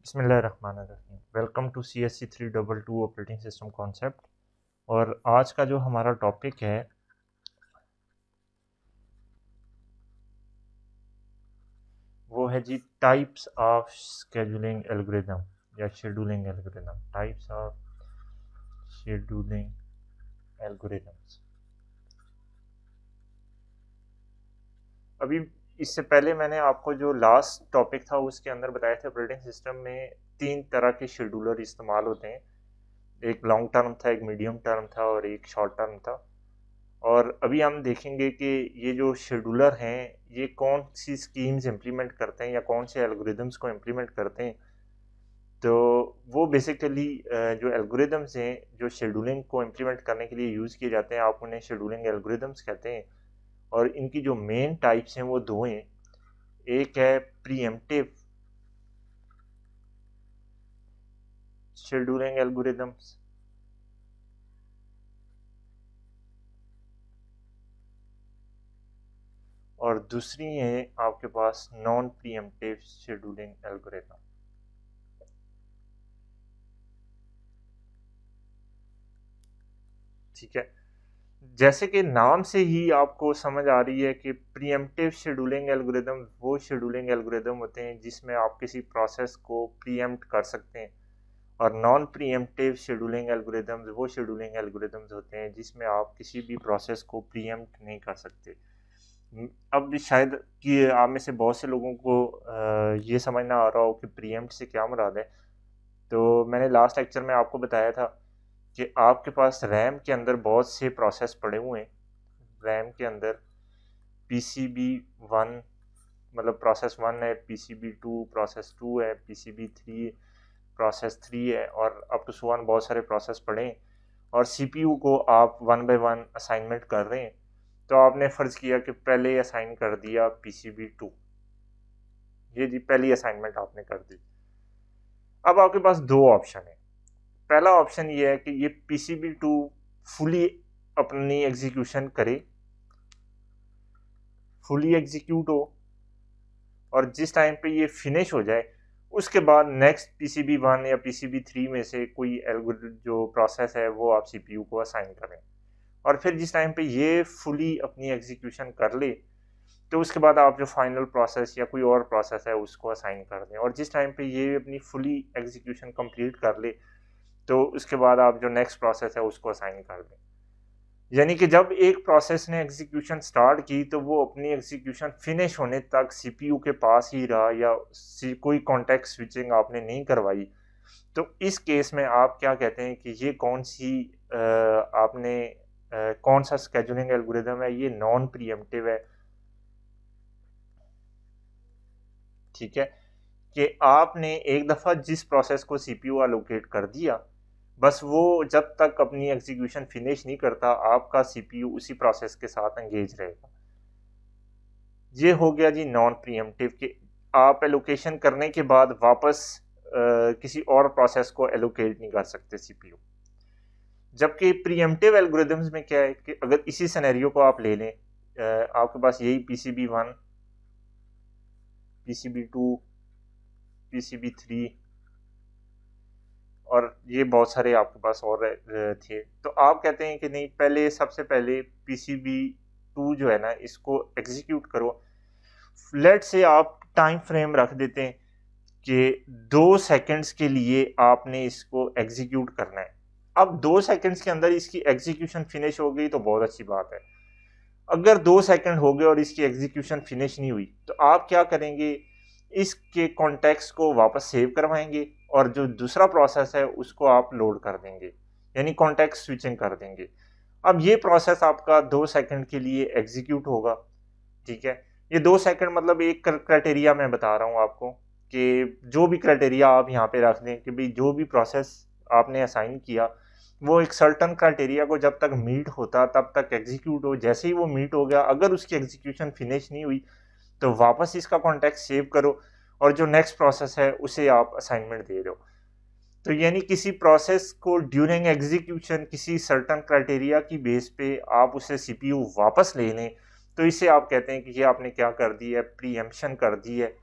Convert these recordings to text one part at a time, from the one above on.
बिस्मिल्लाहिर्रहमानिर्रहीम। Welcome to CSC 322 operating system concept. और आज का जो हमारा टॉपिक है वो है जी टाइप्स ऑफ शेड्यूलिंग एल्गोरिदम या scheduling algorithm. Types of scheduling algorithms. अभी इससे पहले मैंने आपको जो लास्ट टॉपिक था उसके अंदर बताया था ऑपरेटिंग सिस्टम में तीन तरह के शेड्यूलर इस्तेमाल होते हैं। एक लॉन्ग टर्म था, एक मीडियम टर्म था और एक शॉर्ट टर्म था। और अभी हम देखेंगे कि ये जो शेड्यूलर हैं ये कौन सी स्कीम्स इम्प्लीमेंट करते हैं या कौन से एल्गोरिदम्स को इम्प्लीमेंट करते हैं। तो वो बेसिकली जो एल्गोरिदम्स हैं जो शेड्यूलिंग को इम्प्लीमेंट करने के लिए यूज़ किए जाते हैं, आप उन्हें शेड्यूलिंग एल्गोरिदम्स कहते हैं। और इनकी जो मेन टाइप्स हैं वो दो हैं। एक है प्रीएम्प्टिव शेड्यूलिंग एल्गोरिदम्स और दूसरी है आपके पास नॉन प्रीएम्प्टिव शेड्यूलिंग एल्गोरिदम। ठीक है, जैसे कि नाम से ही आपको समझ आ रही है कि प्रीएम्प्टिव शेड्यूलिंग एल्गोरिदम वो शेड्यूलिंग एल्गोरिदम होते हैं जिसमें आप किसी प्रोसेस को प्रीएम्प्ट कर सकते हैं। और नॉन प्रीएम्प्टिव शेड्यूलिंग एल्गोरिदम्स वो शेड्यूलिंग एल्गोरिदम्स होते हैं जिसमें आप किसी भी प्रोसेस को प्रीएम्प्ट नहीं कर सकते। अब शायद कि आप में से बहुत से लोगों को ये समझ ना आ रहा हो कि प्रीएम्प्ट से क्या मुराद है। तो मैंने लास्ट लेक्चर में आपको बताया था कि आपके पास रैम के अंदर बहुत से प्रोसेस पड़े हुए हैं। रैम के अंदर PCB1 मतलब प्रोसेस 1 है, PCB2 प्रोसेस 2 है, PCB3 प्रोसेस 3 है और अप टू सो ऑन बहुत सारे प्रोसेस पड़े हैं। और CPU को आप 1 बाय 1 असाइनमेंट कर रहे हैं। तो आपने फ़र्ज़ किया कि पहले असाइन कर दिया PCB2, ये जी पहली असाइनमेंट आपने कर दी। अब आपके पास दो ऑप्शन है। पहला ऑप्शन ये है कि ये PCB2 फुली अपनी एग्जीक्यूशन करे, फुली एग्जीक्यूट हो और जिस टाइम पे ये फिनिश हो जाए उसके बाद नेक्स्ट PCB1 या PCB3 में से कोई एल्गोरिथम जो प्रोसेस है वो आप CPU को असाइन करें। और फिर जिस टाइम पे ये फुली अपनी एग्जीक्यूशन कर ले तो उसके बाद आप जो फाइनल प्रोसेस या कोई और प्रोसेस है उसको असाइन कर दें। और जिस टाइम पे ये अपनी फुली एग्जीक्यूशन कंप्लीट कर ले तो उसके बाद आप जो नेक्स्ट प्रोसेस है उसको असाइन कर दें। यानी कि जब एक प्रोसेस ने एग्जीक्यूशन स्टार्ट की तो वो अपनी एग्जीक्यूशन फिनिश होने तक CPU के पास ही रहा या कोई कॉन्टेक्स्ट स्विचिंग आपने नहीं करवाई। तो इस केस में आप क्या कहते हैं कि ये कौन सी आपने कौन सा स्केड्यूलिंग एल्गोरिदम है, ये नॉन प्रीएम्प्टिव है। ठीक है, कि आपने एक दफ़ा जिस प्रोसेस को CPU अलोकेट कर दिया बस वो जब तक अपनी एग्जीक्यूशन फिनिश नहीं करता आपका CPU उसी प्रोसेस के साथ एंगेज रहेगा। ये हो गया जी नॉन प्रीएम्प्टिव कि आप एलोकेशन करने के बाद वापस किसी और प्रोसेस को एलोकेट नहीं कर सकते CPU। जबकि प्रीएम्प्टिव एल्गोरिदम्स में क्या है कि अगर इसी सिनेरियो को आप ले लें, आपके पास यही PCB1 PCB2 PCB3 और ये बहुत सारे आपके पास और थे। तो आप कहते हैं कि नहीं, पहले सबसे पहले PCB2 जो है ना इसको एग्जीक्यूट करो। लेट से आप टाइम फ्रेम रख देते हैं कि 2 सेकंड्स के लिए आपने इसको एग्जीक्यूट करना है। अब 2 सेकंड्स के अंदर इसकी एग्जीक्यूशन फिनिश हो गई तो बहुत अच्छी बात है। अगर 2 सेकंड हो गए और इसकी एग्जीक्यूशन फिनिश नहीं हुई तो आप क्या करेंगे, इसके कॉन्टेक्स्ट को वापस सेव करवाएंगे और जो दूसरा प्रोसेस है उसको आप लोड कर देंगे, यानी कॉन्टेक्स्ट स्विचिंग कर देंगे। अब ये प्रोसेस आपका 2 सेकंड के लिए एग्जीक्यूट होगा। ठीक है, ये 2 सेकंड मतलब एक क्राइटेरिया मैं बता रहा हूँ आपको कि जो भी क्राइटेरिया आप यहाँ पे रख दें कि भाई जो भी प्रोसेस आपने असाइन किया वो एक सर्टन क्राइटेरिया को जब तक मीट होता तब तक एग्जीक्यूट हो। जैसे ही वो मीट हो गया अगर उसकी एग्जीक्यूशन फिनिश नहीं हुई तो वापस इसका कॉन्टेक्स्ट सेव करो और जो नेक्स्ट प्रोसेस है उसे आप असाइनमेंट दे दो। तो यानी किसी प्रोसेस को ड्यूरिंग एग्जीक्यूशन किसी सर्टन क्राइटेरिया की बेस पे आप उसे CPU वापस ले लें तो इसे आप कहते हैं कि ये आपने क्या कर दी है, प्रीएम्प्शन कर दी है।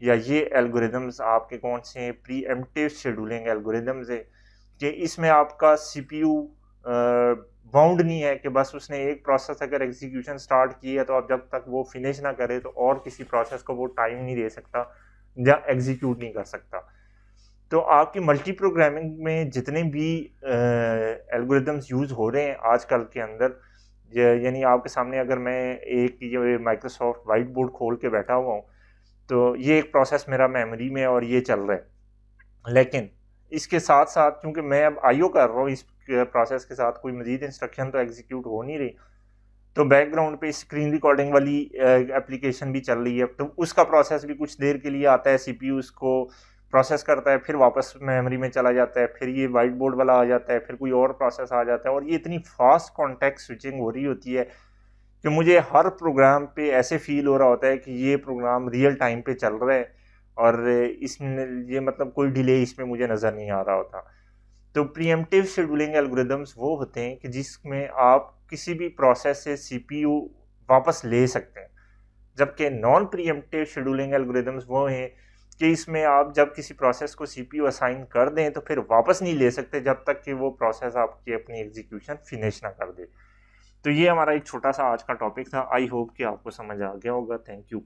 या ये एल्गोरिदम्स आपके कौन से प्री एम्प्टिव शेड्यूलिंग एल्गोरिदम्स है कि इसमें आपका सीपीयू बाउंड नहीं है कि बस उसने एक प्रोसेस अगर एग्जीक्यूशन स्टार्ट की है तो अब जब तक वो फिनिश ना करे तो और किसी प्रोसेस को वो टाइम नहीं दे सकता या एग्जीक्यूट नहीं कर सकता। तो आपकी मल्टी प्रोग्रामिंग में जितने भी एल्गोरिदम्स यूज़ हो रहे हैं आजकल के अंदर, यानी आपके सामने अगर मैं एक ये माइक्रोसॉफ्ट वाइट बोर्ड खोल के बैठा हुआ हूँ तो ये एक प्रोसेस मेरा मेमोरी में और ये चल रहा है, लेकिन इसके साथ साथ क्योंकि मैं अब आईओ कर रहा हूँ इस प्रोसेस के साथ कोई मजीद इंस्ट्रक्शन तो एग्जीक्यूट हो नहीं रही, तो बैकग्राउंड पे स्क्रीन रिकॉर्डिंग वाली एप्लीकेशन भी चल रही है, तो उसका प्रोसेस भी कुछ देर के लिए आता है, सीपीयू उसको प्रोसेस करता है, फिर वापस मेमोरी में चला जाता है, फिर ये वाइट बोर्ड वाला आ जाता है, फिर कोई और प्रोसेस आ जाता है, और ये इतनी फास्ट कॉन्टेक्स्ट स्विचिंग हो रही होती है कि मुझे हर प्रोग्राम पे ऐसे फील हो रहा होता है कि ये प्रोग्राम रियल टाइम पे चल रहा है और इसमें ये मतलब कोई डिले इसमें मुझे नज़र नहीं आ रहा होता। तो प्रीएम्प्टिव शेड्यूलिंग एल्गोरिदम्स वो होते हैं कि जिसमें आप किसी भी प्रोसेस से सीपीयू वापस ले सकते हैं, जबकि नॉन प्रीएम्प्टिव शेड्यूलिंग एल्गोरिदम्स वो हैं कि इसमें आप जब किसी प्रोसेस को सीपीयू असाइन कर दें तो फिर वापस नहीं ले सकते जब तक कि वो प्रोसेस आपकी अपनी एग्जीक्यूशन फिनिश ना कर दे। तो ये हमारा एक छोटा सा आज का टॉपिक था। आई होप कि आपको समझ आ गया होगा। Thank you.